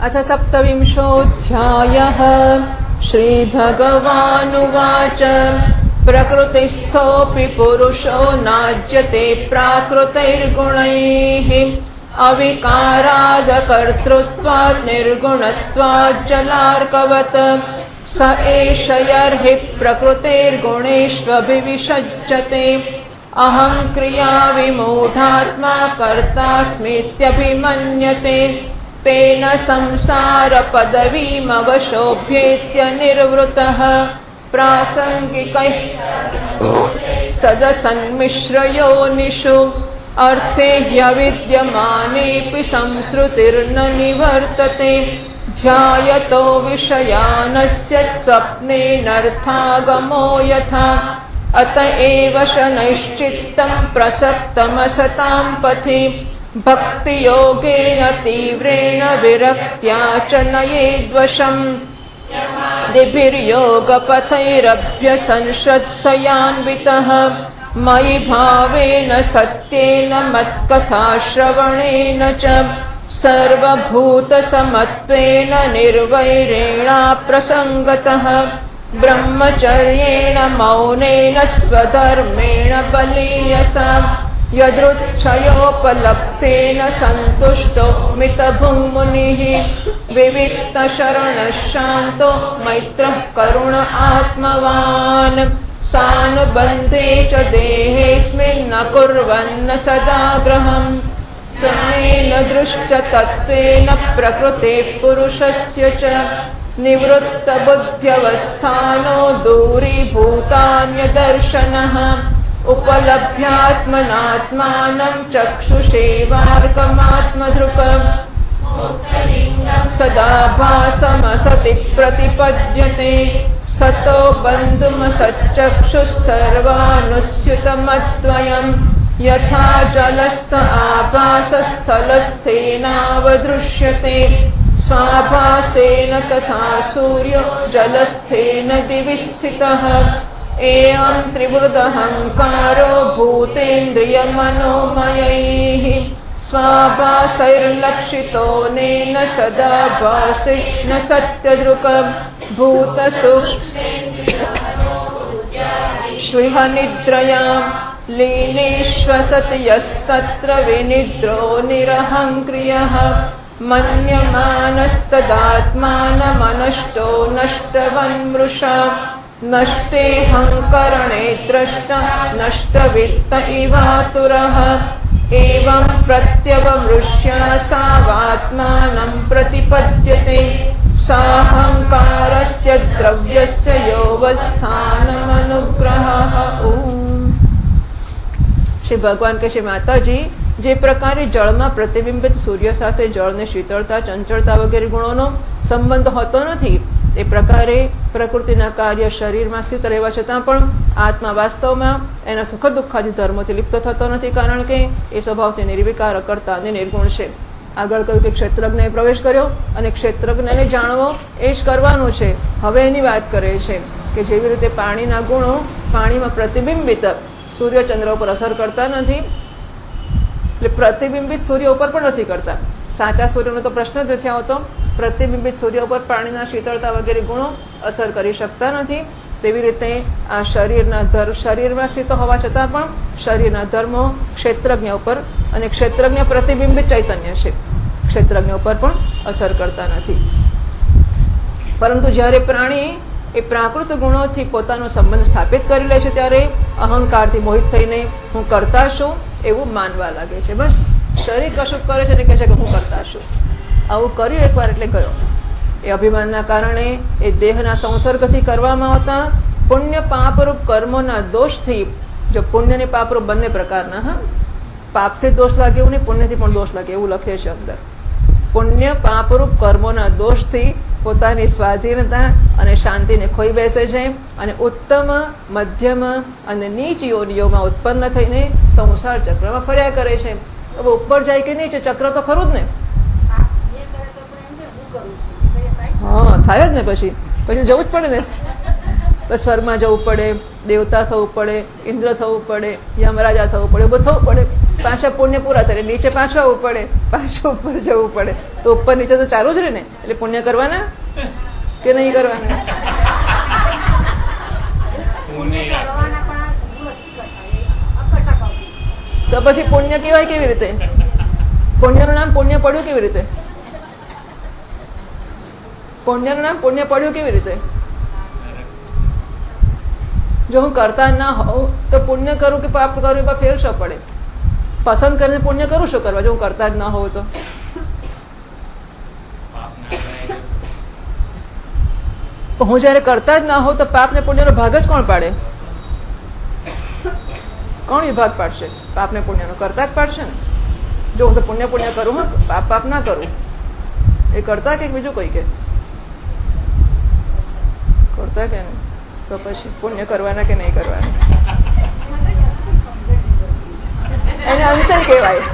अथ 27ोऽध्यायः श्रीभगवानुवाच प्रकृतिस्थोऽपि पुरुषो नाज्यते प्राकृतैर्गुणैः अविकारादकर्तृत्वात् निर्गुणत्वात् जलार्कवत् स एष यर्हि प्रकृतेर्गुणेष्वभिविषज्यते अहं क्रिया विमूढात्मा कर्तास्मीत्यभिमन्यते तेन संसारपदवीमवशोभ्येत्य निर्वृतः प्रासङ्गिकैः सदसन्मिश्रयोनिषु अर्थे ह्यविद्यमानेऽपि संसृतिर्न निवर्तते ध्यायतो विषयानस्य स्वप्नेनर्थागमो यथा अत एव शनैश्चित्तम् प्रसक्तमसतां पथि भक्तियोगेन तीव्रेण विरक्त्या च नयेद्वशम् दिभिर्योगपथैरभ्यसंश्रद्धयान्वितः मयि भावेन सत्येन मत्कथाश्रवणेन च सर्वभूतसमत्वेन निर्वैरेणाप्रसङ्गतः ब्रह्मचर्येण मौनेन स्वधर्मेण बलीयसा यदृच्छयोपलब्धेन सन्तुष्टो मितभुङ्मुनिः विविक्तशरणः शान्तो मैत्रः करुण आत्मवान् सानुबन्धे च देहेऽस्मिन् न कुर्वन्न सदाग्रहम् समेन दृष्टतत्त्वेन प्रकृतेः पुरुषस्य च निवृत्तबुद्ध्यवस्थानो दूरीभूतान्यदर्शनः उपलभ्यात्मनात्मानं चक्षुषेवार्कमात्मधृकम् सदा भासमसति प्रतिपद्यते सतो बन्धुमसच्चक्षुः सर्वानुस्युतमद्वयम् यथा जलस्थ आभासस्थलस्थेनावदृश्यते स्वाभासेन तथा सूर्यो जलस्थेन दिवि स्थितः एवं त्रिवृदहङ्कारो भूतेन्द्रियमनोमयैः स्वाभासैर्लक्षितोऽनेन सदा भासि न सत्यदृक् भूतसूक्ष्मश्विह निद्रयाम् लीनेष्वसति यस्तत्र विनिद्रो निरहङ्क्रियः मन्यमानस्तदात्मानमनष्टो नष्टवन्मृषा नष्टे हङ्करणे द्रष्ट नष्टवित्त इवातुरः एवं प्रत्यवमृष्या सावात्मानं प्रतिपद्यते साहङ्कारस्य द्रव्यस्य योऽवस्थानमनुग्रहः। શ્રી ભગવાન કે છે માતાજી જે પ્રકારે જળમાં પ્રતિબિંબિત સૂર્ય સાથે જળને શીતળતા ચંચળતા વગેરે ગુણોનો સંબંધ હોતો નથી તે પ્રકારે પ્રકૃતિના કાર્ય શરીરમાં સ્થિત રહેવા છતાં પણ આત્મા વાસ્તવમાં એના સુખ દુઃખાદી ધર્મોથી લિપ્ત થતો નથી કારણ કે એ સ્વભાવથી નિર્વિકાર અકર્તા અને નિર્ગુણ છે. આગળ કહ્યું કે ક્ષેત્રજ્ઞએ પ્રવેશ કર્યો અને ક્ષેત્રજ્ઞને જાણવો એ જ કરવાનું છે. હવે એની વાત કરે છે કે જેવી રીતે પાણીના ગુણો પાણીમાં પ્રતિબિંબિત સૂર્યચંદ્ર ઉપર અસર કરતા નથી એટલે પ્રતિબિંબિત સૂર્ય ઉપર પણ નથી કરતા. સાચા સૂર્યનો તો પ્રશ્ન જ નથી આવતો. પ્રતિબિંબિત સૂર્ય ઉપર પાણીના શીતળતા વગેરે ગુણો અસર કરી શકતા નથી. તેવી રીતે આ શરીરમાં સ્થિત હોવા છતાં પણ શરીરના ધર્મો ક્ષેત્રજ્ઞ ઉપર અને ક્ષેત્રજ્ઞ પ્રતિબિંબિત ચૈતન્ય છે ક્ષેત્રજ્ઞ ઉપર પણ અસર કરતા નથી. પરંતુ જ્યારે પ્રાણી એ પ્રાકૃત ગુણોથી પોતાનો સંબંધ સ્થાપિત કરી લે છે ત્યારે અહંકારથી મોહિત થઈને હું કરતા છું એવું માનવા લાગે છે. બસ શરીર કશું કરે છે અને કહે છે કે હું કરતા છું. આવું કર્યું એકવાર એટલે ગયો. એ અભિમાનના કારણે એ દેહના સંસર્ગથી કરવામાં આવતા પુણ્ય પાપરૂપ કર્મોના દોષથી, જો પુણ્ય અને પાપરૂપ બંને પ્રકારના, હા, પાપથી દોષ લાગે એવું નહીં, પુણ્યથી પણ દોષ લાગે એવું લખે છે અંદર. પુણ્ય પાપરૂપ કર્મોના દોષથી પોતાની સ્વાધીનતા અને શાંતિને ખોઈ બેસે છે અને ઉત્તમ, મધ્યમ અને નીચ યોનિઓમાં ઉત્પન્ન થઈને સંસાર ચક્રમાં ફર્યા કરે છે. હવે ઉપર જાય કે નીચે ચક્ર તો ખરું જ ને. હા, થાય જ ને. પછી જવું જ પડે ને. તો સ્વર્ગમાં જવું પડે, દેવતા થવું પડે, ઇન્દ્ર થવું પડે, યમરાજા થવું પડે, બધું થવું પડે. પાછા પુણ્ય પૂરા થાય નીચે પાછું આવવું પડે, પાછું ઉપર જવું પડે. તો ઉપર નીચે તો ચાલુ જ રહે ને. એટલે પુણ્ય કરવાના કે નહીં કરવાના? તો પછી પુણ્ય કહેવાય કેવી રીતે? પુણ્યનું નામ પુણ્ય પડ્યું કેવી રીતે? પુણ્યનું નામ પુણ્ય પડ્યું કેવી રીતે? જો હું કરતા ના હોઉં તો પુણ્ય કરું કે પાપ કરું એમાં ફેર શું પડે? પસંદ કરીને પુણ્ય કરું શું કરવા જો હું કરતા જ ના હોઉં તો? હું જયારે કરતા જ ના હોઉં તો પાપ ને પુણ્યનો ભાગ જ કોણ પાડે? કોણ વિભાગ પાડશે? પાપ ને પુણ્યનો કરતા જ પાડશે ને. જો હું તો પુણ્ય કરું, હા, પાપ ના કરું, એ કરતા કે બીજું કોઈ કે કરતા કે નહીં? તો પછી પુણ્ય કરવાના કે નહીં કરવાના? એને અંચય કહેવાય,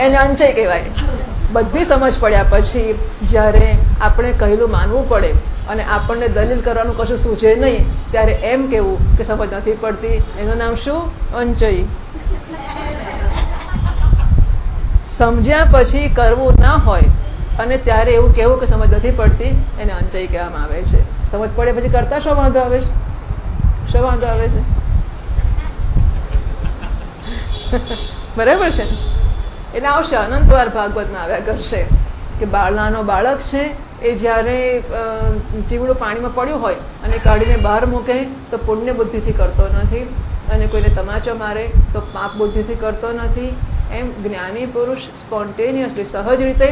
એને અંચય કહેવાય. બધી સમજ પડ્યા પછી જયારે આપણે કહેલું માનવું પડે અને આપણને દલીલ કરવાનું કશું સૂઝે નહીં ત્યારે એમ કેવું કે સમજ નથી પડતી, એનું નામ શું? અંચય. સમજ્યા પછી કરવું ના હોય અને ત્યારે એવું કેવું કે સમજ નથી પડતી, એને અંચય કહેવામાં આવે છે. સમજ પડે પછી કરતા શું વાંધો આવે છે? શું વાંધો આવે છે? બરાબર છે. એટલે આવશે અનંતવાર ભાગવતમાં આવ્યા કરશે કે નાનો બાળક છે એ જયારે જીવડું પાણીમાં પડ્યું હોય અને કાઢીને બહાર મૂકે તો પુણ્ય બુદ્ધિથી કરતો નથી, અને કોઈને તમાચો મારે તો પાપ બુદ્ધિથી કરતો નથી. એમ જ્ઞાની પુરુષ સ્પોન્ટેનિયસલી સહજ રીતે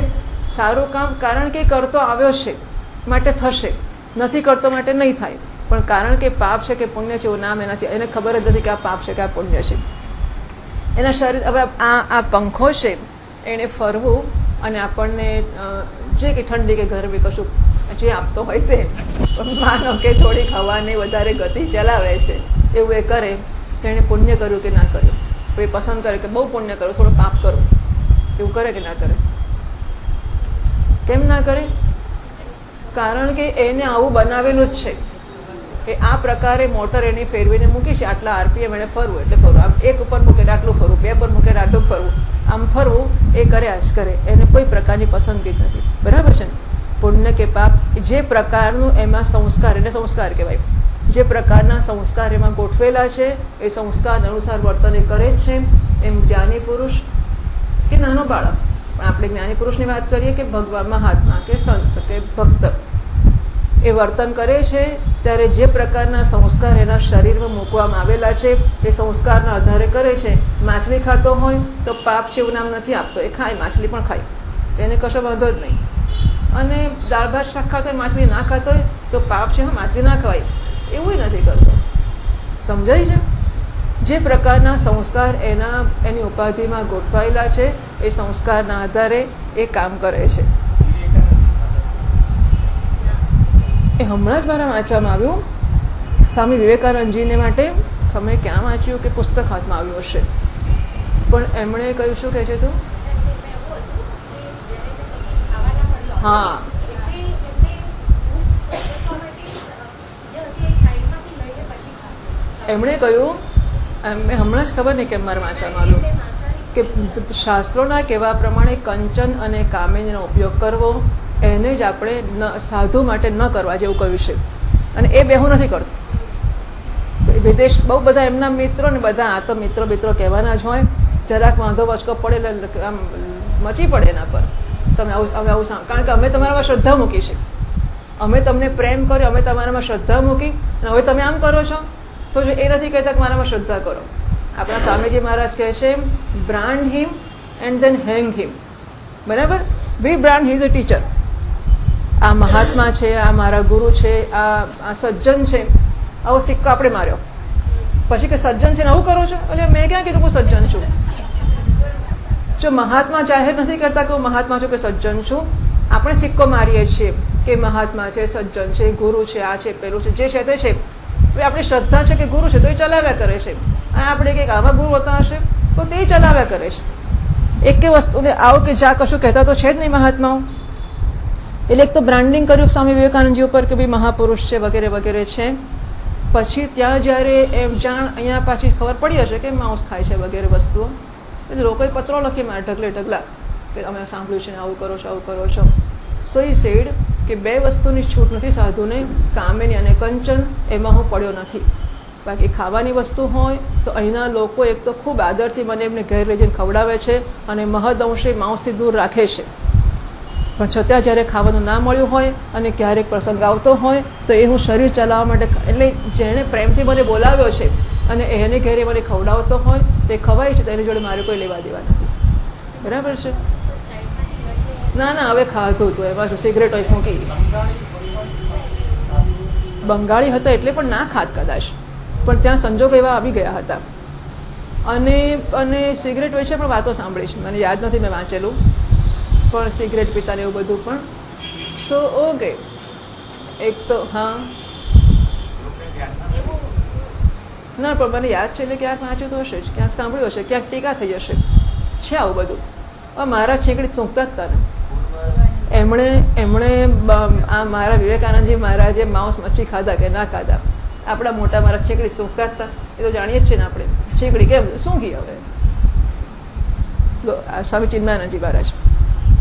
સારું કામ કારણ કે કરતો આવ્યો છે માટે થશે, નથી કરતો માટે નહીં થાય. પણ કારણ કે પાપ છે કે પુણ્ય છે એવું નામ એનાથી એને ખબર જ નથી કે આ પાપ છે કે આ પુણ્ય છે. એના શરીર હવે આ પંખો છે એને ફરવું અને આપણને જે કે ઠંડી કે ગરમી કશું જે આપતો હોય તે માનો કે થોડીક હવાની વધારે ગતિ ચલાવે છે એવું એ કરે તો એને પુણ્ય કર્યું કે ના કર્યું? એ પસંદ કરે કે બહુ પુણ્ય કરું થોડું પાપ કરું, એવું કરે કે ના કરે? કેમ ના કરે? કારણ કે એને આવું બનાવેલું જ છે કે આ પ્રકારે મોટર એની ફેરવીને મૂકી છે, આટલા આરપીએમ એને ફરવું એટલે ફરવું, આમ એક ઉપર મૂકે આટલું ફરવું, બે પર મૂકે આટલું ફરવું, આમ ફરવું એ કર્યા જ કરે. એને કોઈ પ્રકારની પસંદગી જ નથી. બરાબર છે ને? પુણ્ય કે પાપ જે પ્રકારનું એમાં સંસ્કાર, એટલે સંસ્કાર કહેવાય, જે પ્રકારના સંસ્કાર એમાં ગોઠવેલા છે એ સંસ્કાર અનુસાર વર્તન એ કરે જ છે. એમ જ્ઞાની પુરુષ કે નાનો બાળક, પણ આપણે જ્ઞાની પુરુષની વાત કરીએ કે ભગવાન મહાત્મા કે સંત કે ભક્ત, એ વર્તન કરે છે ત્યારે જે પ્રકારના સંસ્કાર એના શરીરમાં મૂકવામાં આવેલા છે એ સંસ્કારના આધારે કરે છે. માછલી ખાતો હોય તો પાપ છે એવું નામ નથી આપતો, એ ખાય, માછલી પણ ખાય, એને કશો વાંધો જ નહીં. અને દાળ ભાત શાક ખાતો હોય, માછલી ના ખાતો હોય તો પાપ છે માછલી ના ખવાય, એવું નથી કરતો. સમજાય છે? જે પ્રકારના સંસ્કાર એની ઉપાધિમાં ગોઠવાયેલા છે એ સંસ્કારના આધારે એ કામ કરે છે. એ હમણાં જ મારા વાંચવામાં આવ્યું સ્વામી વિવેકાનંદજીને માટે. તમે ક્યાં વાંચ્યું કે પુસ્તક હાથમાં આવ્યું હશે, પણ એમણે કહ્યું, શું કહે છે તું? હા, એમણે કહ્યું, મેં હમણાં જ ખબર નહીં કેમ મારે વાંચવામાં આવ્યું કે શાસ્ત્રોના કહેવા પ્રમાણે કંચન અને કામિનીનો ઉપયોગ કરવો એને જ આપણે સાધુ માટે ન કરવા જેવું કહ્યું છે. અને એ બેહું નથી કરતો. વિદેશ બહુ બધા એમના મિત્રો ને બધા આ તો મિત્રો કહેવાના જ હોય, જરાક વાંધો વચકો પડે એટલે આમ મચી પડે એના પર. તમે આવું કારણ કે અમે તમારામાં શ્રદ્ધા મૂકી છે, અમે તમને પ્રેમ કર્યો, અમે તમારામાં શ્રદ્ધા મૂકી અને હવે તમે આમ કરો છો તો એ નથી કહેતા કે મારામાં શ્રદ્ધા કરો. આપણા સ્વામીજી મહારાજ કહે છે બ્રાન્ડ હિમ એન્ડ ધેન હેંગ હિમ. બરાબર? વી બ્રાન્ડ હિઝ અ ટીચર. આ મહાત્મા છે, આ મારા ગુરુ છે, આ સજ્જન છે, આવો સિક્કો આપણે માર્યો પછી કે સજ્જન છે ને આવું કરો છો? એટલે મેં ક્યાં કીધું હું સજ્જન છું? જો મહાત્મા જાહેર નથી કરતા કે હું મહાત્મા છું કે સજ્જન છું, આપણે સિક્કો મારીએ છીએ કે મહાત્મા છે, સજ્જન છે, ગુરુ છે, આ છે, પેલું છે, જે છે તે છે. આપણી શ્રદ્ધા છે કે ગુરુ છે તો એ ચલાવ્યા કરે છે, અને આપણે કંઈક આવા ગુરુ હોતા હશે તો તે ચલાવ્યા કરે છે. એક કે વસ્તુને આવો કે જા કશું કહેતા તો છે જ નહીં મહાત્માઓ. એટલે એક તો બ્રાન્ડિંગ કર્યું સ્વામી વિવેકાનંદજી ઉપર કે ભાઈ મહાપુરુષ છે વગેરે વગેરે છે. પછી ત્યાં જયારે એમ જાણ અહીંયા પાછી ખબર પડી હશે કે માંસ ખાય છે વગેરે વસ્તુઓ, એટલે લોકોએ પત્રો લખી મારે ઢગલે ઢગલા કે અમે સાંભળ્યું છે ને આવું કરો છો આવું કરો છો. સો એ સેડ કે 2 વસ્તુની છૂટ નથી સાધુને, કામિની અને કંચન, એમાં હું પડ્યો નથી. બાકી ખાવાની વસ્તુ હોય તો અહીંના લોકો એક તો ખૂબ આદરથી મને એમને ઘેર લઈ જઈને ખવડાવે છે અને મહદઅંશે માંસથી દૂર રાખે છે. પણ છતાં જ્યારે ખાવાનું ના મળ્યું હોય અને ક્યારેક પ્રસંગ આવતો હોય તો એ હું શરીર ચલાવવા માટે, એટલે જેણે પ્રેમથી મને બોલાવ્યો છે અને એને ઘેરે મને ખવડાવતો હોય તે ખવાય છે, તો એની જોડે મારે કોઈ લેવા દેવા નથી. બરાબર છે? ના ના, હવે ખાધું હતું, એમાં શું સિગરેટ હોય ફૂંકી. બંગાળી હતા એટલે પણ ના ખાત કદાચ, પણ ત્યાં સંજોગો એવા આવી ગયા હતા. અને સિગરેટ વિશે પણ વાતો સાંભળી છે, મને યાદ નથી મેં વાંચેલું, પણ સિગરેટ પીતા ને એવું બધું પણ. સો ઓકે, એક તો હા ના, પણ મને યાદ છે એટલે ક્યાંક વાંચ્યું તો હશે જ, ક્યાંક સાંભળ્યું હશે, ક્યાંક ટીકા થઈ હશે, છે આવું બધું. મારા છેકડી સૂંઘતા જ હતા ને, એમણે આ મારા વિવેકાનંદજી મહારાજે માંસ મચ્છી ખાધા કે ના ખાધા, આપણા મોટા મારા છેકડી સૂંઘતા જ હતા, એ તો જાણીએ જ છે ને આપણે. છેકડી કેમ સૂંઘી? હવે સ્વામી ચિન્મયાનંદજી મહારાજ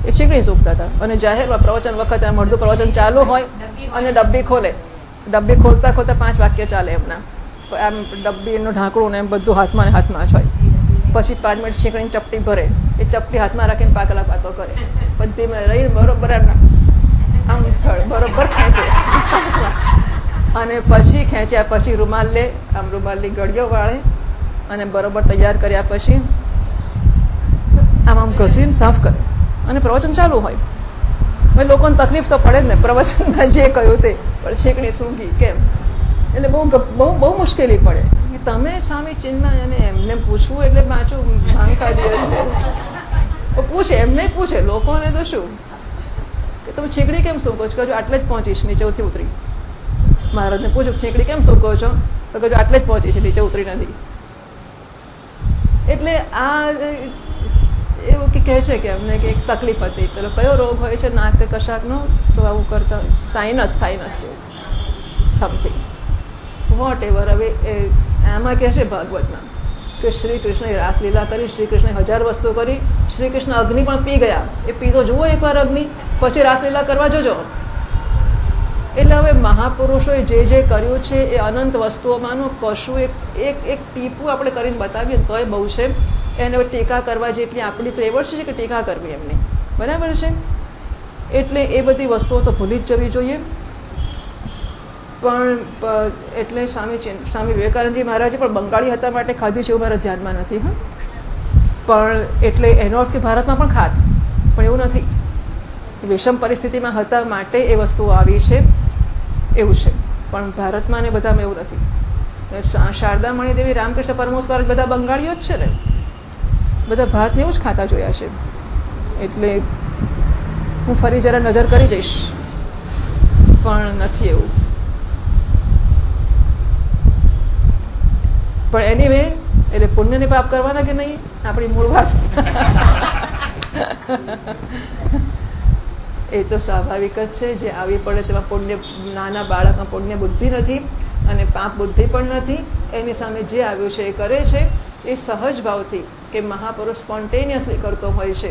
એ છેકડી સૂંઘતા હતા અને જાહેરમાં પ્રવચન વખતે આમ અડધું પ્રવચન ચાલુ હોય અને ડબ્બી ખોલે, ડબ્બી ખોલતા ખોલતા 5 વાક્ય ચાલે એમના, આમ ડબ્બીનું ઢાંકણું ને એમ બધું હાથમાં ને હાથમાં જ હોય. પછી 5 મિનિટ છેકડીની ચપટી ભરે, એ ચપટી હાથમાં રાખીને પાકલા પાતો કરે, બધીમાં રહીને બરોબર આમ બરોબર ખેંચે અને પછી ખેંચ્યા પછી રૂમાલ લે, આમ રૂમાલની ગળીઓ વાળે અને બરોબર તૈયાર કર્યા પછી આમ ઘસીને સાફ કરે અને પ્રવચન ચાલુ હોય. હવે લોકોને તકલીફ તો પડે જ ને, પ્રવચનમાં જે કહ્યું તે, પણ છેકડી સૂંઘી કેમ? એટલે બહુ મુશ્કેલી પડે. તમે સ્વામી ચિન્મય અને એમને પૂછવું એટલે પાછું ભાંગ ખાધી પૂછે, એમને પૂછે, લોકોને તો શું કે તમે છેકડી કેમ સૂંઘો છો? કહેજો આટલે જ પહોંચીશ, નીચેથી ઉતરી. મહારાજને પૂછ્યું છેકડી કેમ સૂંઘો છો? તો કહેજો આટલે જ પહોંચી છે, નીચે ઉતરી નથી. એટલે આ એવું કહે છે કે અમને કે એક તકલીફ હતી, પેલો કયો રોગ હોય છે નાક કે કશાકનો, તો આવું કરતા સાઇનસ જેવું સમથિંગ વોટ એવર. હવે આમાં કહે છે ભાગવતમાં કે શ્રી કૃષ્ણએ રાસલીલા કરી, શ્રી કૃષ્ણે 1000 વસ્તુ કરી, શ્રી કૃષ્ણ અગ્નિ પણ પી ગયા. એ પીતો જુઓ એકવાર અગ્નિ, પછી રાસલીલા કરવા જોજો. એટલે હવે મહાપુરુષોએ જે કર્યું છે એ અનંત વસ્તુઓમાંનું કશું એક ટીપું આપણે કરીને બતાવીએ તો એ બહુ છે. એને હવે ટીકા કરવા જેટલી આપણી ત્રેવડ છે કે ટીકા કરવી એમની, બરાબર છે? એટલે એ બધી વસ્તુઓ તો ભૂલી જ જવી જોઈએ. પણ એટલે સ્વામી વિવેકાનંદજી મહારાજે પણ બંગાળી હતા માટે ખાધું છે એવું મારા ધ્યાનમાં નથી. પણ એટલે એનો અર્થ કે ભારતમાં પણ ખાત, પણ એવું નથી. વિષમ પરિસ્થિતિમાં હતા માટે એ વસ્તુઓ આવી છે એવું છે, પણ ભારતમાં ને બધામાં એવું નથી. શારદા મણિદેવી, રામકૃષ્ણ પરમહંસ મહારાજ બધા બંગાળીઓ જ છે ને, બધા ભાત ને એવું જ ખાતા જોયા છે. એટલે હું ફરી જરા નજર કરી જઈશ, પણ નથી એવું. પણ એનીવે, એટલે પુણ્ય ને પાપ કરવાના કે નહીં, આપણી મૂળ વાત. એ તો સ્વાભાવિક જ છે, જે આવી પડે તેમાં પુણ્ય, નાના બાળકમાં પુણ્ય બુદ્ધિ નથી અને પાપ બુદ્ધિ પણ નથી. એની સામે જે આવ્યું છે એ કરે છે, એ સહજ ભાવથી કે મહાપુરુષ સ્પોન્ટેનિયસલી કરતો હોય છે.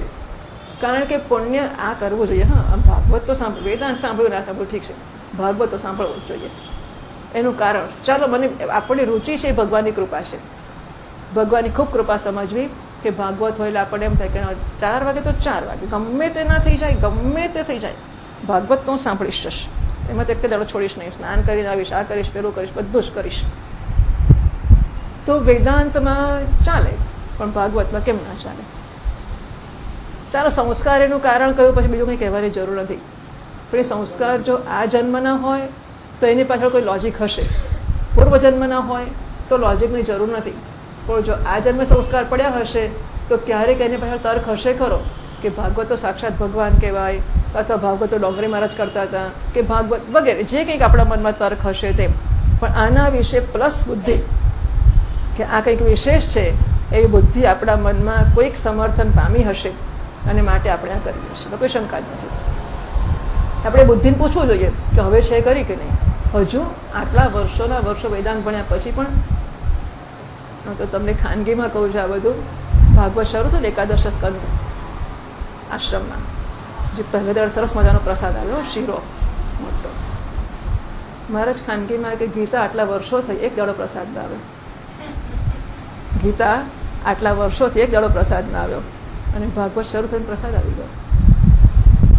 કારણ કે પુણ્ય આ કરવું જોઈએ. હા, ભાગવત તો સાંભળવું, વેદાંત સાંભળ્યું ના સાંભળ્યું ઠીક છે, ભાગવત તો સાંભળવું જ જોઈએ. એનું કારણ, ચાલો મને આપણી રુચિ છે, ભગવાનની કૃપા છે, ભગવાનની ખૂબ કૃપા સમજવી કે ભાગવત હોય એટલે આપણને એમ થાય કે 4 વાગે તો 4 વાગે, ગમે તે ના થઈ જાય, ગમે તે થઈ જાય, ભાગવત તો હું સાંભળીશ જ, એમાં તો એક દાડો છોડીશ નહીં. સ્નાન કરીને આવીશ, આ કરીશ, પેલું કરીશ, બધું જ કરીશ. તો વેદાંતમાં ચાલે, પણ ભાગવતમાં કેમ ના ચાલે? ચાલો, સંસ્કાર એનું કારણ કયું, પછી બીજું કંઈ કહેવાની જરૂર નથી. પણ એ સંસ્કાર જો આ જન્મના હોય તો એની પાછળ કોઈ લોજિક હશે, પૂર્વજન્મના હોય તો લોજિકની જરૂર નથી. પણ જો આ જન્મે સંસ્કાર પડ્યા હશે તો ક્યારેક એની પાછળ તર્ક હશે ખરો કે ભાગવત તો સાક્ષાત ભગવાન કહેવાય, અથવા ભાગવત તો ડોંગરી મહારાજ કરતા હતા, કે ભાગવત વગેરે જે કંઈક આપણા મનમાં તર્ક હશે તે. પણ આના વિશે પ્લસ બુદ્ધિ કે આ કંઈક વિશેષ છે, એવી બુદ્ધિ આપણા મનમાં કોઈક સમર્થન પામી હશે અને માટે આપણે આ કરીએ છીએ, કોઈ શંકા જ નથી. આપણે બુદ્ધિને પૂછવું જોઈએ કે હવે છે કરી કે નહીં. હજુ આટલા વર્ષોના વર્ષો વેદાંત ભણ્યા પછી પણ, તો તમને ખાનગીમાં કહું છું, આ બધું ભાગવત શરૂ થયું એકાદશ સ્કંદ આશ્રમમાં, જે પહેલે દાડે સરસ મજાનો પ્રસાદ આવ્યો, શીરો મોટો. મહારાજ ખાનગીમાં કે ગીતા આટલા વર્ષો થઈ એક દાડો પ્રસાદ ના આવ્યો, ગીતા આટલા વર્ષોથી એક દાડો પ્રસાદ ના આવ્યો, અને ભાગવત શરૂ થઈને પ્રસાદ આવી ગયો.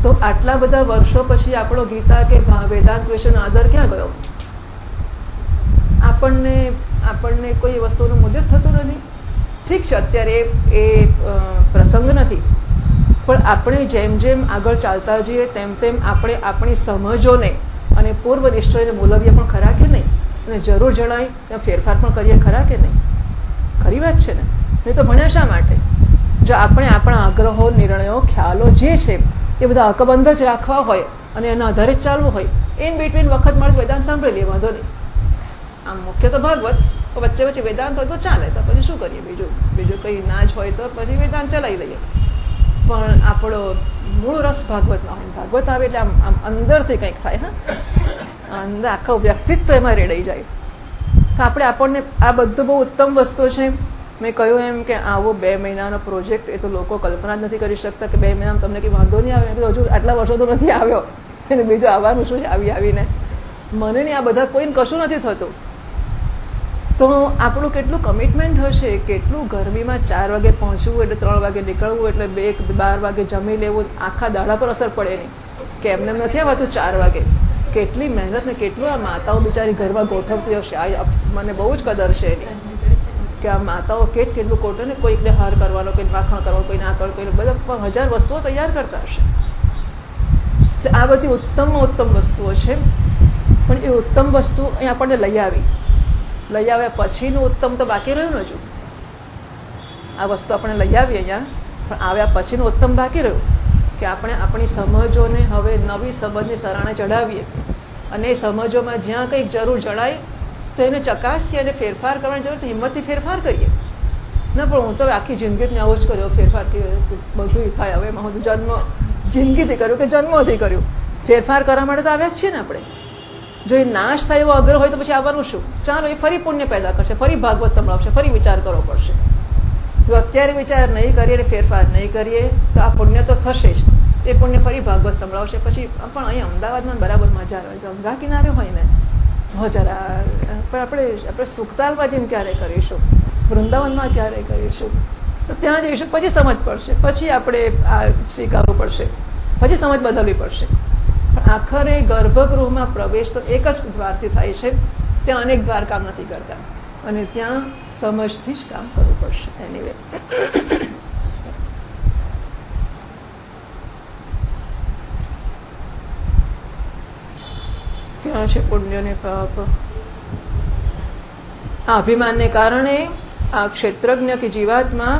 તો આટલા બધા વર્ષો પછી આપણો ગીતા કે વેદાંત વિશેનો આદર ક્યાં ગયો? આપણને કોઈ વસ્તુનું મૂલ્ય થતું નથી. ઠીક છે, અત્યારે એ પ્રસંગ નથી, પણ આપણે જેમ જેમ આગળ ચાલતા જઈએ તેમ તેમ આપણે આપણી સમજોને અને પૂર્વ નિશ્ચયને મૂલવીએ પણ ખરા કે નહીં, અને જરૂર જણાય ત્યાં ફેરફાર પણ કરીએ ખરા કે નહીં? ખરી વાત છે ને? નહીં તો ભણ્યા શા માટે? જો આપણે આપણા આગ્રહો, નિર્ણયો, ખ્યાલો જે છે એ બધા અકબંધ જ રાખવા હોય અને એના આધારે જ ચાલવું હોય, ઇન બિટવીન વખત મળે વેદાંત સાંભળી લે, વાંધો નહીં. આમ મુખ્ય તો ભાગવત, વચ્ચે વચ્ચે વેદાંત હોય તો ચાલે, તો પછી શું કરીએ? બીજું કઈ ના જ હોય તો પછી વેદાંત ચલાવી લઈએ. પણ આપણો મૂળ રસ ભાગવતમાં હોય. ભાગવત આવે એટલે આમ અંદરથી કંઈક થાય. હા, અંદર આખું વ્યક્તિત્વ એમાં રેડાઈ જાય. તો આપણને આ બધું બહુ ઉત્તમ વસ્તુ છે. મેં કહ્યું એમ કે આવો 2 મહિનાનો પ્રોજેક્ટ, એ તો લોકો કલ્પના જ નથી કરી શકતા કે 2 મહિનામાં તમને કંઈ વાંધો નહીં આવે. હજુ આટલા વર્ષો તો નથી આવ્યો, અને બીજું આવવાનું શું છે આવીને. મને નહીં, આ બધા કોઈને કશું નથી થતું. તો આપણું કેટલું કમિટમેન્ટ હશે, કેટલું ગરમીમાં 4 વાગે પહોંચવું એટલે 3 વાગે નીકળવું એટલે 12 વાગે જમી લેવું, આખા દાડા પર અસર પડે નહીં કે એમને નથી આવતું 4 વાગે. કેટલી મહેનત ને કેટલું આ માતાઓ બિચારી ઘરમાં ગોઠવતી હશે. મને બહુ જ કદર છે એની કે આ માતાઓ કેટલું કોટે ને, કોઈકને હાર કરવાનો, કોઈ માખણ કરવાનો, કોઈ ના કરવાનો, કોઈ બધા 1000 વસ્તુઓ તૈયાર કરતા હશે. એટલે આ બધી ઉત્તમમાં ઉત્તમ વસ્તુઓ છે. પણ એ ઉત્તમ વસ્તુ અહીં આપણને લઈ આવ્યા પછીનું ઉત્તમ તો બાકી રહ્યું ને. હજુ આ વસ્તુ આપણે લઈ આવી અહીંયા, પણ આવ્યા પછીનું ઉત્તમ બાકી રહ્યું કે આપણે આપણી સમજોને હવે નવી સંબંધની સરાણે ચડાવીએ, અને એ સમજોમાં જ્યાં કંઈક જરૂર જણાય તો એને ચકાસીએ અને ફેરફાર કરવાની જરૂર તો હિંમતથી ફેરફાર કરીએ. ના, પણ હું તો આખી જિંદગી આવું જ કર્યો, ફેરફાર બધું થાય. હવે હું જિંદગીથી કર્યું કે જન્મથી કર્યું, ફેરફાર કરવા માટે તો આવ્યા જ છીએ ને આપણે. જો એ નાશ થાય એવો અગ્રહ હોય તો પછી આવવાનું શું? ચાલો, એ ફરી પુણ્ય પેદા કરશે, ફરી ભાગવત સંભળાવશે, ફરી વિચાર કરવો પડશે. જો અત્યારે વિચાર નહીં કરીએ અને ફેરફાર નહીં કરીએ તો આ પુણ્ય તો થશે જ. એ પુણ્ય ફરી ભાગવત સંભળાવશે. પછી પણ અહીં અમદાવાદમાં બરાબર મજા આવે, ગંગા કિનારે હોય ને જરા. પણ આપણે સુખતાલમાં જઈને ક્યારે કરીશું, વૃંદાવનમાં ક્યારે કરીશું? તો ત્યાં જઈશું, પછી સમજ પડશે, પછી આપણે આ સ્વીકારવું પડશે, પછી સમજ બદલવી પડશે. પણ આખરે ગર્ભગૃહમાં પ્રવેશ તો એક જ દ્વારથી થાય છે. ત્યાં અનેક દ્વાર કામ નથી કરતા, અને ત્યાં સમજથી જ કામ કરવું પડશે. એનીવે, ક્યાં છે પુણ્ય ને પાપ? આ અભિમાનને કારણે આ ક્ષેત્રજ્ઞ કે જીવાત્મા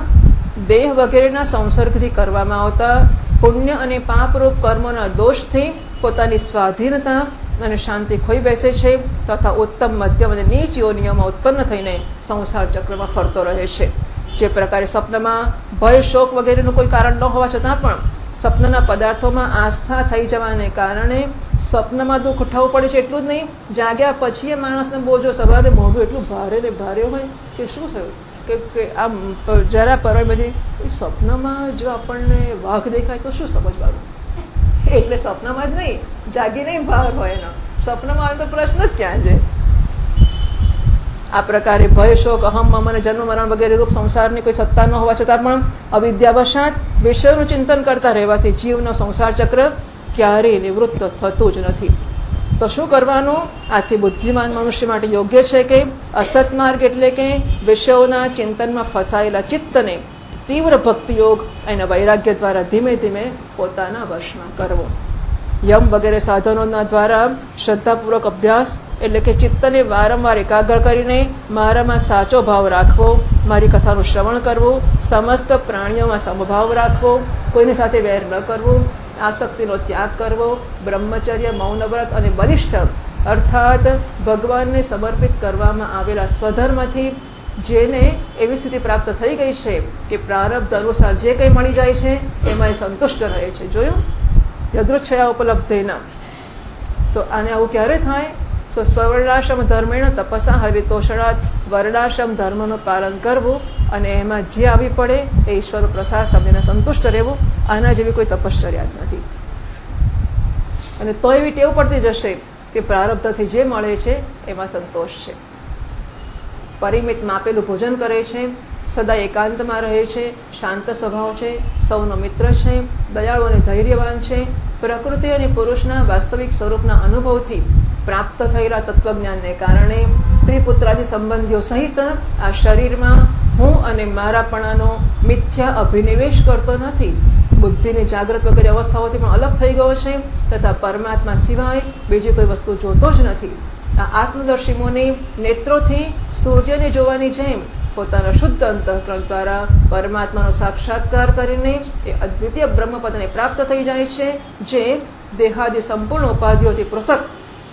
દેહ વગેરેના સંસર્ગથી કરવામાં આવતા પુણ્ય અને પાપરૂપ કર્મોના દોષથી પોતાની સ્વાધીનતા અને શાંતિ ખોઈ બેસે છે, તથા ઉત્તમ, મધ્યમ અને નીચ યોનિઓમાં ઉત્પન્ન થઈને સંસાર ચક્રમાં ફરતો રહે છે. જે પ્રકારે સ્વપ્નમાં ભય, શોક વગેરેનું કોઈ કારણ ન હોવા છતાં પણ સ્વપ્નના પદાર્થોમાં આસ્થા થઈ જવાને કારણે સ્વપ્નમાં દુઃખ ઉઠાવવું પડે છે. એટલું જ નહીં, જાગ્યા પછી એ માણસને બોજો, સવારે મોઢું એટલું ભારે ને ભારે હોય કે શું થયું કે આમ જરા પરળ પછી સ્વપ્નમાં જો આપણને વાઘ દેખાય તો શું સમજવાનું? એટલે સ્વપ્નમાં જ નહીં, જાગી નહીં ભાર હોય એનો, સ્વપ્નમાં આવે તો પ્રશ્ન જ ક્યાં છે? આ પ્રકારે ભય, શોક, અહમ, મમ અને જન્મ મરણ વગેરે રૂપ સંસારની કોઈ સત્તા ન હોવા છતાં પણ અવિદ્યાવશાત વિષયોનું ચિંતન કરતા રહેવાથી જીવનો સંસાર ચક્ર ક્યારેય નિવૃત્ત થતું જ નથી. તો શું કરવાનું? આથી બુદ્ધિમાન મનુષ્ય માટે યોગ્ય છે કે અસત માર્ગ એટલે કે વિષયોના ચિંતનમાં ફસાયેલા ચિત્તને તીવ્ર ભક્તિયોગ અને વૈરાગ્ય દ્વારા ધીમે ધીમે પોતાના વશમાં કરવો. યમ વગેરે સાધનોના દ્વારા શ્રદ્ધાપૂર્વક અભ્યાસ એટલે કે ચિત્તને વારંવાર એકાગ્ર કરીને મારામાં સાચો ભાવ રાખવો, મારી કથાનું શ્રવણ કરવું, સમસ્ત પ્રાણીઓમાં સમભાવ રાખવો, કોઈની સાથે વેર ન કરવું, આસક્તિનો ત્યાગ કરવો, બ્રહ્મચર્ય, મૌનવ્રત અને બલિષ્ઠ અર્થાત ભગવાનને સમર્પિત કરવામાં આવેલા સ્વધર્મથી જેને એવી સ્થિતિ પ્રાપ્ત થઈ ગઈ છે કે પ્રારબ્ધ અનુસાર જે કંઈ મળી જાય છે એમાં એ સંતુષ્ટ રહે છે. જોયું? યદૃચ્છયા ઉપલબ્ધેના. તો આને આવું ક્યારે થાય? સ્વર્ણાશ્રમ ધર્મેણ તપસા હરિતોષણાત વર્ણાશ્રમ ધર્મનું પાલન કરવું અને એમાં જે આવી પડે એ ઈશ્વર પ્રસાદ સમજીને સંતુષ્ટ રહેવું, આના જેવી કોઈ તપશ્ચર્યા જ નથી. અને તો એવી ટેવ પડતી જશે કે પ્રારબ્ધથી જે મળે છે એમાં સંતોષ છે. પરિમિત માપેલું ભોજન કરે છે, સદા એકાંતમાં રહે છે, શાંત સ્વભાવ છે, સૌનો મિત્ર છે, દયાળુ અને ધૈર્યવાન છે, પ્રકૃતિ અને પુરુષના વાસ્તવિક સ્વરૂપના અનુભવથી પ્રાપ્ત થયેલા તત્વજ્ઞાનને કારણે સ્ત્રી પુત્રાદિ સંબંધીઓ સહિત આ શરીરમાં હું અને મારાપણાનો મિથ્યા અભિનિવેશ કરતો નથી. બુદ્ધિની જાગૃત વગેરે અવસ્થાઓથી પણ અલગ થઈ ગયો છે તથા પરમાત્મા સિવાય બીજી કોઈ વસ્તુ જોતો જ નથી. આ આત્મદર્શી મુનિ નેત્રોથી સૂર્યને જોવાની જેમ પોતાના શુદ્ધ અંતઃકરણ દ્વારા પરમાત્માનો સાક્ષાત્કાર કરીને એ અદ્વિતીય બ્રહ્મપદને પ્રાપ્ત થઈ જાય છે, જે દેહાદિ સંપૂર્ણ ઉપાધિઓથી પૃથક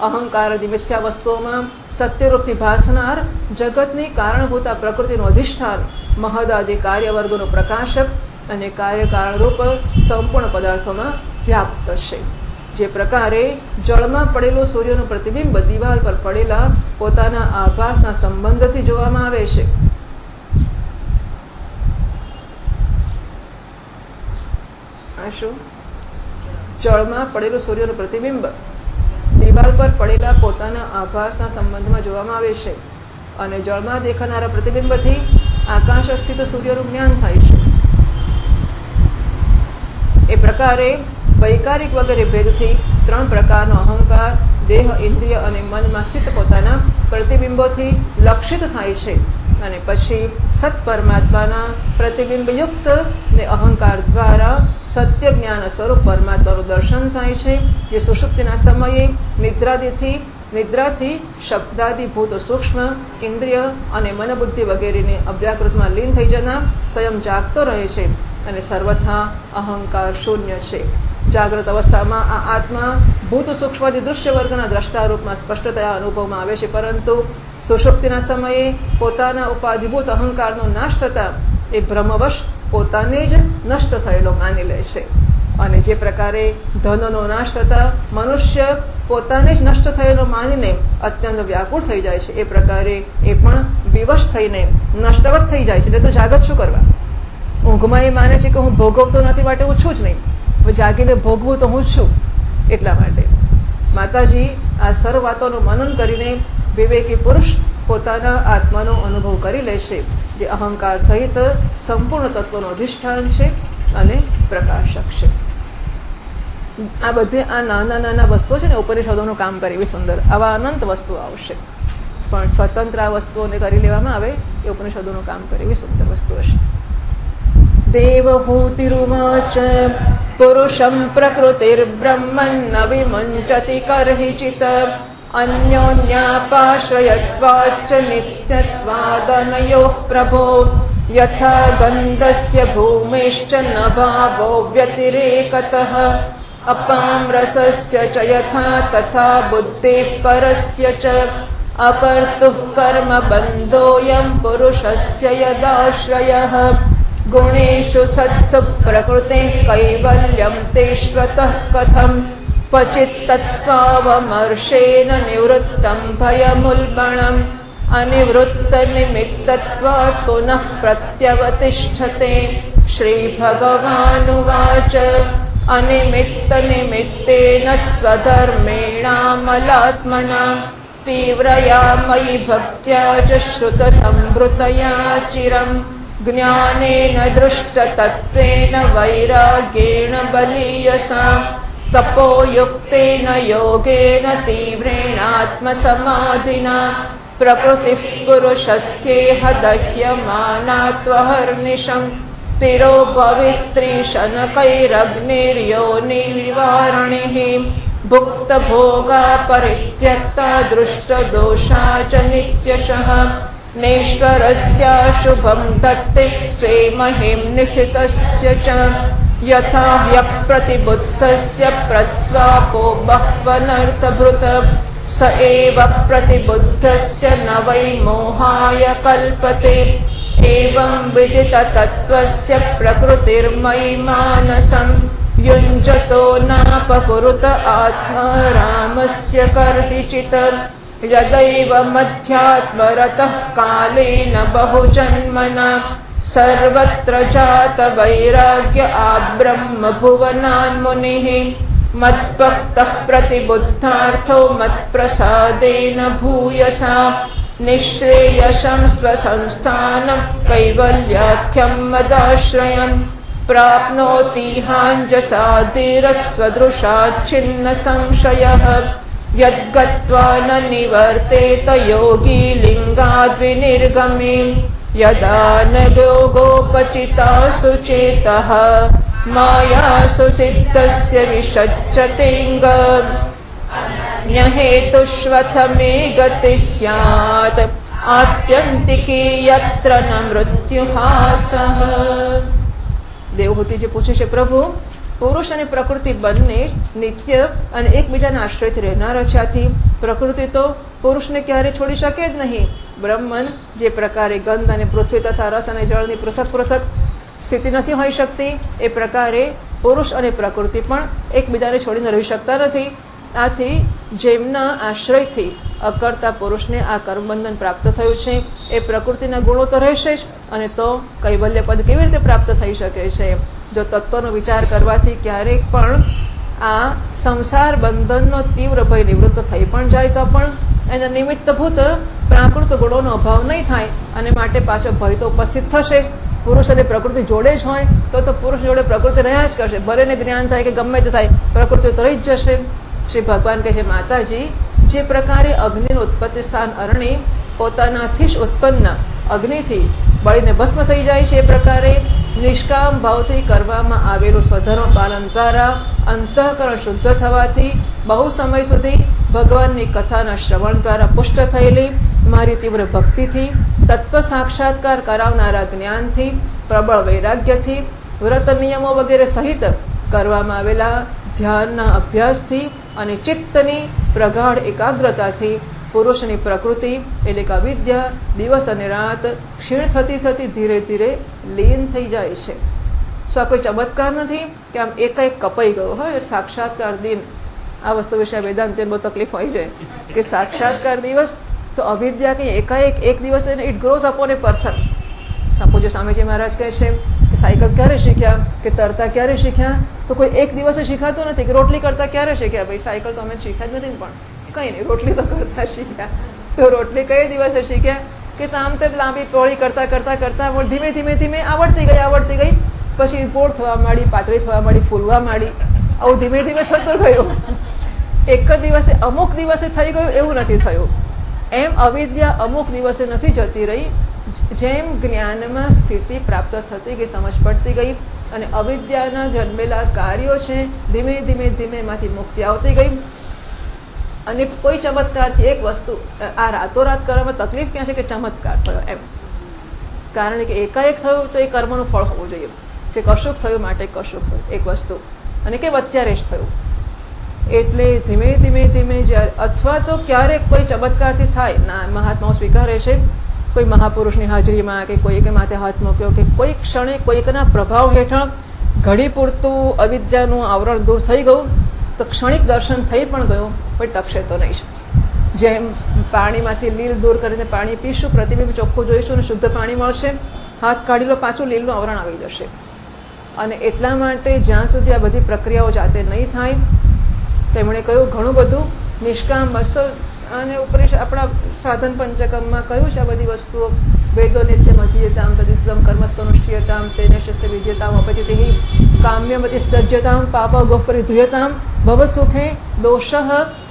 અહંકારાદિ મિથ્યા વસ્તુઓમાં સત્યરૂપથી ભાસનાર જગતની કારણભૂતા પ્રકૃતિનું અધિષ્ઠાન, મહદાદિ કાર્યવર્ગોનું પ્રકાશક અને કાર્યકારણરૂપ સંપૂર્ણ પદાર્થોમાં વ્યાપ્ત છે. જે પ્રકારે જળમાં પડેલું સૂર્યનું પ્રતિબિંબ દિવાલ પર પડેલા પોતાના આભાસના સંબંધથી જોવામાં આવે છે, શું જળમાં પડેલું સૂર્યનું પ્રતિબિંબ દિવાલ પર પડેલા પોતાના આભાસના સંબંધમાં જોવામાં આવે છે અને જળમાં દેખાનારા પ્રતિબિંબથી આકાશ સ્થિત સૂર્યનું જ્ઞાન થાય છે. એ પ્રકારે વૈકારિક વગેરે ભેદથી ત્રણ પ્રકારનો અહંકાર દેહ, ઇન્દ્રિય અને મનમાં સ્થિત પોતાના પ્રતિબિંબોથી લક્ષિત થાય છે અને પછી સત પરમાત્માના પ્રતિબિંબયુક્ત ને અહંકાર દ્વારા સત્ય જ્ઞાન સ્વરૂપ પરમાત્માનું દર્શન થાય છે, જે સુષુપ્તિના સમયે નિદ્રાથી શબ્દાદિભૂત સૂક્ષ્મ ઇન્દ્રિય અને મનબુદ્ધિ વગેરેને અવ્યાકૃતમાં લીન થઈ જનાર સ્વયં જાગતો રહે છે અને સર્વથા અહંકાર શૂન્ય છે. જાગ્રત અવસ્થામાં આ આત્મા ભૂત સૂક્ષ્માદિ દૃશ્ય વર્ગના દ્રષ્ટા રૂપમાં સ્પષ્ટતયા અનુભવમાં આવે છે, પરંતુ સુષુપ્તિના સમયે પોતાના ઉપાધિભૂત અહંકારનો નાશ થતા એ ભ્રમવશ પોતાને જ નષ્ટ થયેલો માની લે છે. અને જે પ્રકારે ધનનો નાશ થતા મનુષ્ય પોતાને જ નષ્ટ થયેલો માનીને અત્યંત વ્યાકુળ થઈ જાય છે, એ પ્રકારે એ પણ વિવશ થઈને નષ્ટવત થઈ જાય છે. એટલે તો જાગત શું કરવા? ઊંઘમાં એ માને છે કે હું ભોગવતો નથી માટે હું છું જ નહીં, હવે જાગીને ભોગવું તો હું જ છું. એટલા માટે માતાજી આ સર્વ વાતોનું મનન કરીને વિવેકી પુરુષ પોતાના આત્માનો અનુભવ કરી લે છે, જે અહંકાર સહિત સંપૂર્ણ તત્વનું અધિષ્ઠાન છે અને પ્રકાશક છે. આ બધે આ નાના નાના વસ્તુઓ છે ને ઉપનિષદોનું કામ કરે એવી સુંદર આવા અનંત વસ્તુઓ આવશે, પણ સ્વતંત્ર આ વસ્તુઓને કરી લેવામાં આવે એ ઉપનિષદોનું કામ કરે એવી સુંદર વસ્તુઓ છે. દેવહૂતિરુવાચ પુરુષમ પ્રકૃતિર્બ્રહ્મન્ન વિમુંચતિ કર્હિચિત અન્યોન્યાપાશ્રયત્વાચ્ચ નિત્યત્વાદનયોઃ પ્રભો યથા ગંધસ્ય ભૂમિશ્ચ ન ભાવો વ્યતિરેકતઃ અપામ્રસસ્ય ચ યથા તથા બુદ્ધિઃ પરસ્ય ચ અકર્તુઃ કર્મ બંધોऽયં પુરુષસ્ય યદાશ્રયઃ ગુણેષુ સત્સુ પ્રકૃતિઃ કૈવલ્યં તેષ્વતઃ કથમ ક્વચિત તત્ત્વાવમર્ષેણ નિવૃત્તં ભયમુલ્બણम् અનિવૃત્ત નિમિત્તત્વાत् પુનઃ પ્રત્યવતિષ્ઠતે. શ્રીભગવાનુવાચ અનિમિત્ત નિમિત્તેન સ્વધર્મેણામલાત્મના તીવ્રયા મયિ ભક્ત્યા ચ શ્રુત સંવૃતયા ચિરम् જ્ઞાનેન દૃષ્ટતત્ત્વેન વૈરાગ્યેણ બલીયસા તપોયુક્તેન યોગેન તીવ્રેણાત્મસમાધિના પ્રકૃતિઃ પુરુષસ્યેહ દહ્યમાનાત્વહર્નિશम् તિરો પવિત્રી શનકૈરગ્નિર્યોનિવારણિઃ ભુક્તભોગા પરિત્યક્તા દૃષ્ટદોષા ચ નિત્યશઃ નૈશ્વરસ્યાશુભં દત્તે સ્વે મહિં નિશ્ચિતસ્ય ચ યથા હ્યપ્રતિબુદ્ધસ્ય પ્રસ્વાપો બહ્વનર્થભૃત સ એવ પ્રતિબુદ્ધસ્ય ન વૈ મોહાય કલ્પતે. એવં વિદિત તત્ત્વસ્ય પ્રકૃતિર્મયી માનસં યુञ्जतो નાપકુરુત આત્મા રામસ્ય કર્હિચિત યદૈવમધ્યાત્મરતઃ કાલેન બહુજન્મના સર્વત્ર જાત વૈરાગ્ય આબ્રહ્મ ભુવનાન મુનિઃ મદ્ભક્તઃ પ્રતિબુદ્ધાર્થો મત્પ્રસાદેન ભૂયસા નિશ્રેયસં સ્વસંસ્થાનં કૈવલ્યાખ્યં મદાશ્રયં પ્રાપ્નોતિ હાંજસાધિરસ્વદૃશાચ્છિન્ન સંશયઃ યદ્ગત્વા ન નિવર્તેત યોગી લિંગાદ્ વિનિર્ગમે યદા ન યોગોપચિતાસુ ચેતઃ માયાસુ સિદ્ધસ્ય વિષજ્જતેંગ ન્યહેતુષ્વથમે ગતિ સ્યાત આત્યંતિકી યત્ર ન મૃત્યુહાસઃ. દેવહૂતિજી પૂછે છે, પ્રભુ, પુરુષ અને પ્રકૃતિ બંને નિત્ય અને એકબીજાના આશ્રયથી રહેનારા છે. આથી પ્રકૃતિ તો પુરુષને ક્યારે છોડી શકે જ નહીં. બ્રહ્મન જે પ્રકારે ગંધ અને પૃથ્વી તથા રસ અને જળની પૃથક પૃથક સ્થિતિ નથી હોઈ શકતી, એ પ્રકારે પુરુષ અને પ્રકૃતિ પણ એકબીજાને છોડીને રહી શકતા નથી. આથી જેમના આશ્રયથી અકર્તા પુરુષને આ કર્મબંધન પ્રાપ્ત થયું છે, એ પ્રકૃતિના ગુણો તો રહેશે જ, અને તો કૈવલ્ય પદ કેવી રીતે પ્રાપ્ત થઈ શકે છે? જો તત્વનો વિચાર કરવાથી ક્યારેક પણ આ સંસાર બંધનનો તીવ્ર ભય નિવૃત્ત થઈ પણ જાય તો પણ એના નિમિત્તભૂત પ્રાકૃત ગુણોનો અભાવ નહીં થાય, અને માટે પાછો ભય તો ઉપસ્થિત થશે જ. પુરુષ અને પ્રકૃતિ જોડે જ હોય તો પુરુષ જોડે પ્રકૃતિ રહ્યા જ કરશે. ભલે ને જ્ઞાન થાય કે ગમે તે થાય, પ્રકૃતિ તો રહી જ જશે. શ્રી ભગવાન કહે છે, માતાજી, જે પ્રકારે અગ્નિનું ઉત્પત્તિ સ્થાન અરણી પોતાનાથી જ ઉત્પન્ન અગ્નિથી બળીને ભસ્મ થઈ જાય છે, એ પ્રકારે નિષ્કામ ભાવથી કરવામાં આવેલું સ્વધર્મ પાલન દ્વારા અંતઃકરણ શુદ્ધ થવાથી બહુ સમય સુધી ભગવાનની કથાના શ્રવણ દ્વારા પુષ્ટ થયેલી મારી તીવ્ર ભક્તિથી, તત્વ સાક્ષાત્કાર કરાવનારા જ્ઞાનથી, પ્રબળ વૈરાગ્યથી, વ્રત નિયમો વગેરે સહિત કરવામાં આવેલા ધ્યાનના અભ્યાસથી અને ચિત્તની પ્રગાઢ એકાગ્રતાથી પુરુષની પ્રકૃતિ એટલે કે અવિદ્યા દિવસ અને રાત ક્ષીણ થતી થતી ધીરે ધીરે લીન થઈ જાય છે. શું આ કોઈ ચમત્કાર નથી કે આમ એકાએક કપાઈ ગયો હોય? સાક્ષાત્કાર દિન, આ વસ્તુ વિશે વેદાંતને બહુ તકલીફ હોય છે કે સાક્ષાત્કાર દિવસ તો અવિદ્યા કે એકાએક એક દિવસ it grows upon A person. પૂજ્ય સ્વામીજી મહારાજ કહે છે કે સાયકલ ક્યારે શીખ્યા, કે તરતા ક્યારે શીખ્યા? તો કોઈ એક દિવસે શીખાતું નથી. કે રોટલી કરતા ક્યારે શીખ્યા? ભાઈ સાયકલ તો અમે શીખ્યા જ નથી, પણ કઈ નહીં, રોટલી તો કરતા શીખ્યા. તો રોટલી કઈ દિવસે શીખ્યા? કે આમ તેમ લાંબી પોળી કરતા કરતા કરતા ધીમે ધીમે ધીમે આવડતી ગઈ. પછી પોળ થવા માંડી, પાતળી થવા માંડી, ફૂલવા માંડી. આવું ધીમે ધીમે થતું ગયું. એક જ દિવસે અમુક દિવસે થઈ ગયું એવું નથી થયું. એમ અવિદ્યા અમુક દિવસે નથી જતી રહી. જેમ જ્ઞાનમાં સ્થિતિ પ્રાપ્ત થતી ગઈ, સમજ પડતી ગઈ, અને અવિદ્યાના જન્મેલા કાર્યો છે ધીમે ધીમે ધીમે એમાંથી મુક્તિ આવતી ગઈ. અને કોઈ ચમત્કારથી એક વસ્તુ આ રાતોરાત કરવામાં તકલીફ ક્યાં છે કે ચમત્કાર થયો એમ. કારણ કે એકાએક થયું તો એ કર્મનું ફળ હોવું જોઈએ, કે કશુંક થયું માટે કશુંક થયું એક વસ્તુ, અને કેમ અત્યારે જ થયું. એટલે ધીમે ધીમે ધીમે જ્યારે અથવા તો ક્યારેક કોઈ ચમત્કારથી થાય ના, મહાત્માઓ સ્વીકારે છે કોઈ મહાપુરુષની હાજરીમાં કે કોઈ કે માથે હાથ મૂક્યો કે કોઈ ક્ષણે કોઈકના પ્રભાવ હેઠળ ઘડી પૂરતું અવિદ્યાનું આવરણ દૂર થઈ ગયું તો ક્ષણિક દર્શન થઈ પણ ગયું, પણ ટકશે તો નહીં. જેમ પાણીમાંથી લીલ દૂર કરીને પાણી પીશું, પ્રતિબિંબ ચોખ્ખું જોઈશું અને શુદ્ધ પાણી મળશે, હાથ કાઢી લો પાછું લીલનું આવરણ આવી જશે. અને એટલા માટે જ્યાં સુધી આ બધી પ્રક્રિયાઓ જાતે નહીં થાય, તેમણે કહ્યું ઘણું બધું નિષ્કામ બસો અને ઉપરી આપણા સાધન પંચકમમાં કહ્યું છે આ બધી વસ્તુઓ. વેદો નિત્યમ અધીયતામ તદુત્તમ કર્મસ્વનુષ્ઠીયતામ તેને શસ્ય વિદ્યતામ અપચિતિ કામ્યમતિ સ્તજ્યતામ પાપ ગોપરિધુયતામ ભવ સુખે દોષ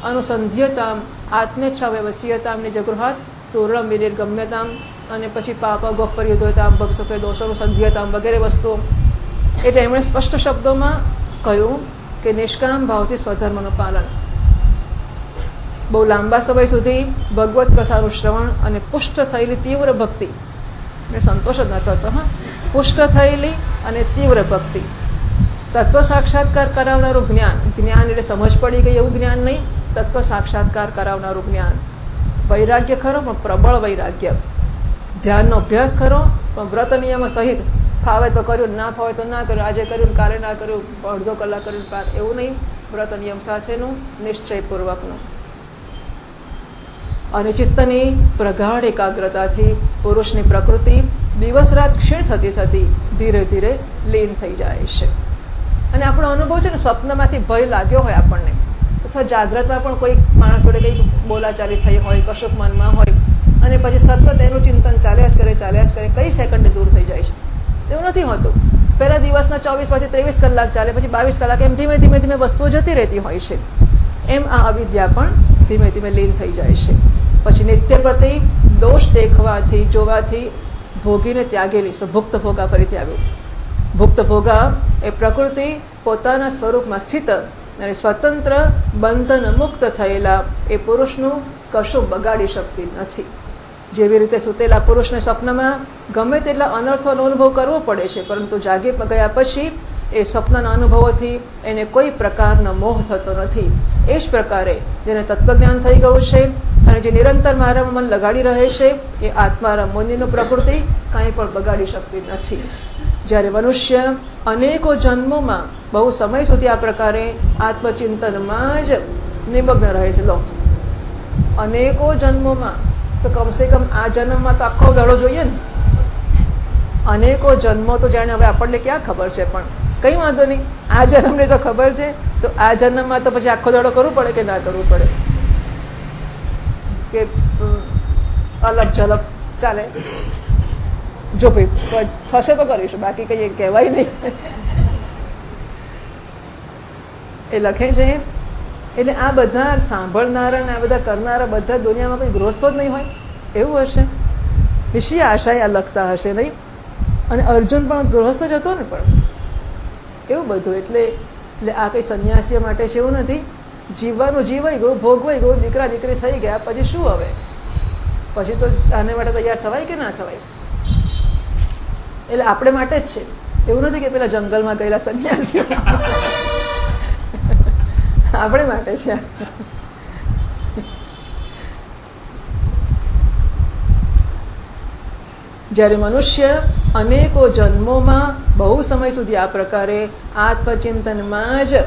અનુસંધ્યતામ આત્મેચ્છા વ્યવસીયતામ નિજગૃહાત તૂર્ણમ વિનિર્ગમ્યતામ, અને પછી પાપ ગોપરિધુયતામ ભવ સુખે દોષાનુસંધ્યતામ વગેરે વસ્તુઓ. એટલે એમણે સ્પષ્ટ શબ્દોમાં કહ્યું કે નિષ્કામ ભાવથી સ્વધર્મનું પાલન, બહુ લાંબા સમય સુધી ભગવત કથાનું શ્રવણ અને પુષ્ટ થયેલી તીવ્ર ભક્તિ, સંતોષ જ ન થતો, પુષ્ટ થયેલી અને તીવ્ર ભક્તિ, તત્વ સાક્ષાત્કાર કરાવનારું જ્ઞાન, જ્ઞાન એટલે સમજ પડી ગઈ એવું જ્ઞાન નહીં, તત્વ સાક્ષાત્કાર કરાવનારું જ્ઞાન, વૈરાગ્ય ખરો પણ પ્રબળ વૈરાગ્ય, ધ્યાનનો અભ્યાસ ખરો પણ વ્રત નિયમ સહિત, ફાવે તો કર્યું, ના ફાવે તો ના કર્યું, આજે કર્યું કાલે ના કર્યું, અડધો કલાક કર્યું એવું નહીં, વ્રત નિયમ સાથેનું નિશ્ચયપૂર્વકનું. અને ચિત્તની પ્રગાઢ એકાગ્રતાથી પુરુષની પ્રકૃતિ દિવસ રાત ક્ષીણ થતી થતી ધીરે ધીરે લીન થઈ જાય છે. અને આપણો અનુભવ છે ને, સ્વપ્નમાંથી ભય લાગ્યો હોય આપણને, અથવા જાગ્રતમાં પણ કોઈ માણસ જોડે કંઈક બોલાચાલી થઈ હોય, કશુંક મનમાં હોય, અને પછી સતત એનું ચિંતન ચાલ્યા જ કરે, કઈ સેકન્ડે દૂર થઈ જાય છે. એવું નથી હોતું. પહેલા દિવસના 24 માંથી 23 કલાક ચાલે, પછી 22 કલાક, એમ ધીમે ધીમે વસ્તુઓ જતી રહેતી હોય છે. એમ આ અવિદ્યા પણ ધીમે ધીમે લીન થઈ જાય છે. પછી નિત્ય પ્રતિ દોષ દેખવાથી જોવાથી ભોગીને ત્યાગેલી, ભુક્ત ભોગા ફરીથી આવ્યું. ભુક્ત ભોગા એ પ્રકૃતિ પોતાના સ્વરૂપમાં સ્થિત અને સ્વતંત્ર બંધન મુક્ત થયેલા એ પુરુષનું કશું બગાડી શકતી નથી. જેવી રીતે સૂતેલા પુરુષને સ્વપ્નમાં ગમે તેટલા અનર્થોનો અનુભવ કરવો પડે છે, પરંતુ જાગી ગયા પછી એ સ્વપ્નના અનુભવોથી એને કોઈ પ્રકારનો મોહ થતો નથી. એ જ પ્રકારે જેને તત્વજ્ઞાન થઈ ગયું છે અને જે નિરંતર મારામાં મન લગાડી રહે છે, એ આત્મારામ મુનિનું પ્રકૃતિ કાંઈ પણ બગાડી શકતી નથી. જ્યારે મનુષ્ય અનેકો જન્મોમાં બહુ સમય સુધી આ પ્રકારે આત્મચિંતનમાં જ નિમગ્ન રહે છે. લો, અનેકો જન્મોમાં તો કમસે કમ આ જન્મમાં તો આખો દડો જોઈએ ને. અનેકો જન્મો તો જાણે હવે આપણને ક્યાં ખબર છે, પણ કઈ વાંધો નહીં, આ જન્મને તો ખબર છે, તો આ જન્મમાં તો પછી આખો દડો કરવું પડે કે ના કરવું પડે, કે અલગ ઝલક ચાલે. જો ભાઈ થશે તો કરીશું, બાકી કઈ કહેવાય નહીં. એ લખે છે. એટલે આ બધા સાંભળનારા ને આ બધા કરનારા બધા દુનિયામાં કોઈ ગૃહસ્થો જ નહીં હોય એવું હશે. નિશ્ચય આશાએ આ લખતા હશે નહીં. અને અર્જુન પણ ગૃહસ્થ જ હતો ને, પણ એવું બધું. એટલે આ કઈ સંન્યાસીઓ માટે છે એવું નથી. જીવવાનું જીવાઈ ગયું, ભોગવાઈ ગયું, દીકરા દીકરી થઈ ગયા, પછી શું હવે? પછી તો આને માટે તૈયાર થવાય કે ના થવાય? એટલે આપણે માટે જ છે, એવું નથી કે પેલા જંગલમાં ગયેલા સંન્યાસીઓ. આપણે માટે છે. જ્યારે મનુષ્ય અનેકો જન્મોમાં બહુ સમય સુધી આ પ્રકારે આત્મચિંતનમાં જ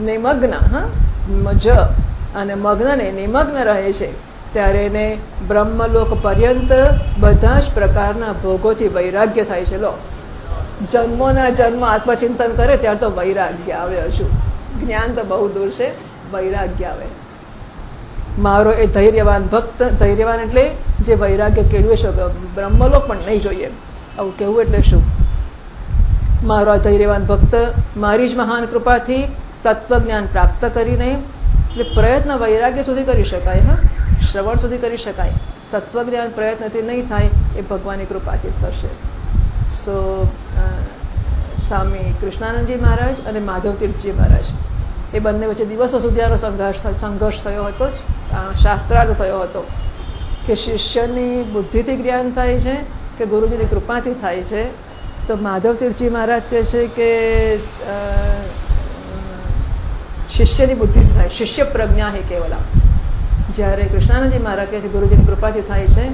નિમગ્ન અને મગ્નને નિમગ્ન રહે છે, ત્યારે એને બ્રહ્મલોક પર્યંત બધા જ પ્રકારના ભોગોથી વૈરાગ્ય થાય છે. લો, જન્મોના જન્મ આત્મચિંતન કરે ત્યારે તો વૈરાગ્ય આવે. હજુ જ્ઞાન તો બહુ દૂર છે, વૈરાગ્ય આવે. મારો એ ધૈર્યવાન ભક્ત, ધૈર્યવાન એટલે જે વૈરાગ્ય કેળવે શકે, બ્રહ્મલોક પણ નહીં જોઈએ. આવું કેવું એટલે શું? મારો આ ધૈર્યવાન ભક્ત મારી જ મહાન કૃપાથી તત્વજ્ઞાન પ્રાપ્ત કરીને, એટલે પ્રયત્ન વૈરાગ્ય સુધી કરી શકાય, શ્રવણ સુધી કરી શકાય. તત્વજ્ઞાન પ્રયત્નથી નહીં થાય, એ ભગવાનની કૃપાથી થશે. સો સ્વામી કૃષ્ણાનંદજી મહારાજ અને માધવ તીર્થજી મહારાજ, એ બંને વચ્ચે દિવસો સુધી આનો સંઘર્ષ થયો હતો, શાસ્ત્રાર્થ થયો હતો કે શિષ્યની બુદ્ધિથી જ્ઞાન થાય છે કે ગુરુજીની કૃપાથી થાય છે. તો માધવ તીર્થજી મહારાજ કહે છે કે શિષ્યની બુદ્ધિથી થાય, શિષ્ય પ્રજ્ઞા હે કેવલા. જ્યારે કૃષ્ણાનંદજી મહારાજ કહે છે ગુરુજીની કૃપાથી થાય છે.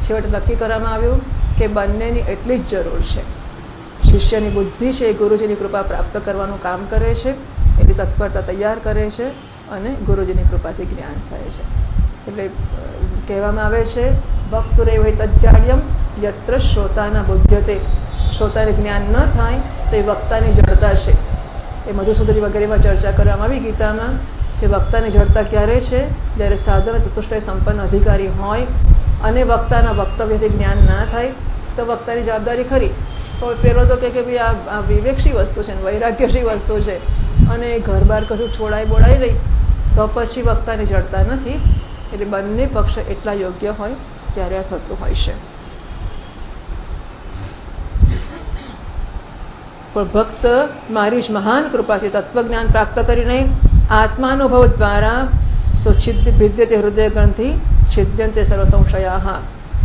છેવટે નક્કી કરવામાં આવ્યું કે બંનેની એટલી જ જરૂર છે. શિષ્યની બુદ્ધિ છે એ ગુરુજીની કૃપા પ્રાપ્ત કરવાનું કામ કરે છે, એટલી તત્પરતા તૈયાર કરે છે, અને ગુરુજીની કૃપાથી જ્ઞાન થાય છે. એટલે કહેવામાં આવે છે ભક્તુરે વૈ તજ્જાડ્યમ યત્ર શ્રોતાના બુદ્ધ્યતે. શ્રોતાને જ્ઞાન ન થાય તો એ વક્તાની જડતા છે. એ મધુસૂદની વગેરેમાં ચર્ચા કરવામાં આવી ગીતામાં કે વક્તાની જડતા ક્યારે છે? જ્યારે સાધન ચતુષ્ટય સંપન્ન અધિકારી હોય અને વક્તાના વક્તવ્યથી જ્ઞાન ના થાય તો વક્તાની જવાબદારી ખરી. તો પેલો તો કે ભાઈ આ વિવેકશી વસ્તુ છે, વૈરાગ્યશી વસ્તુ છે, અને ઘર બાર કશું છોડાય બોડાય નહીં તો પછી વક્તાની જડતા નથી. એટલે બંને પક્ષ એટલા યોગ્ય હોય ત્યારે આ થતું હોય છે. પણ ભક્ત મારી જ મહાન કૃપાથી તત્વજ્ઞાન પ્રાપ્ત કરીને આત્માનુભવ દ્વારા ભિદ્યતે હૃદય ગ્રંથિ છિદ્યંતે સર્વ સંશયા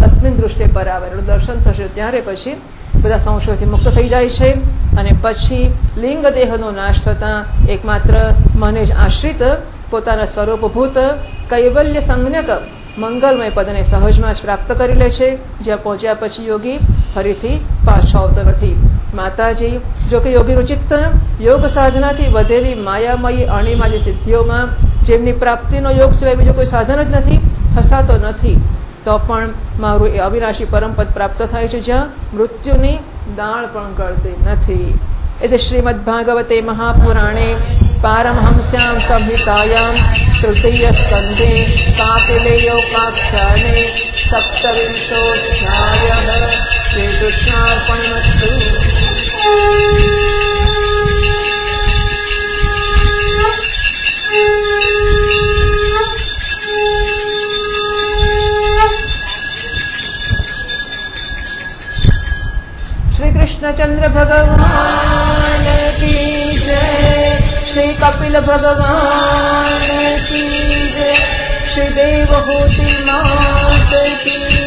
તસ્મિન દૃષ્ટિએ પરાવરણ દર્શન થશે, ત્યારે પછી બધા સંશયોથી મુક્ત થઈ જાય છે. અને પછી લિંગ દેહનો નાશ થતા એકમાત્ર મને જ આશ્રિત પોતાના સ્વરૂપભૂત કૈવલ્ય સંજ્ઞક મંગલમય પદને સહજમાં જ પ્રાપ્ત કરી લે છે. જ્યાં પહોંચ્યા પછી યોગી ફરીથી પાછો આવતો નથી. માતાજી જો કે યોગીનું ચિત્ત યોગ સાધનાથી વધેલી માયામયી અણિમા જે સિદ્ધિઓમાં જેમની પ્રાપ્તિનો યોગ સિવાય બીજો કોઈ સાધન જ નથી, ફસાતો નથી, તો પણ મારું એ અવિનાશી પરમપદ પ્રાપ્ત થાય છે, જ્યાં મૃત્યુની દાળ પણ ગળતી નથી. એટલે શ્રીમદ ભાગવતે મહાપુરાણે પારમહંસ્યામ સંહિતાયામ તૃતીય સ્કંધે કાપિલેયોપાખ્યાને સપ્તવિંશોऽધ્યાયઃ શ્રીકૃષ્ણાર્પણમસ્તુ. श्री कृष्णचंद्र भगवान की जय, श्री कपिल भगवान की जय, श्री देवहूति मात की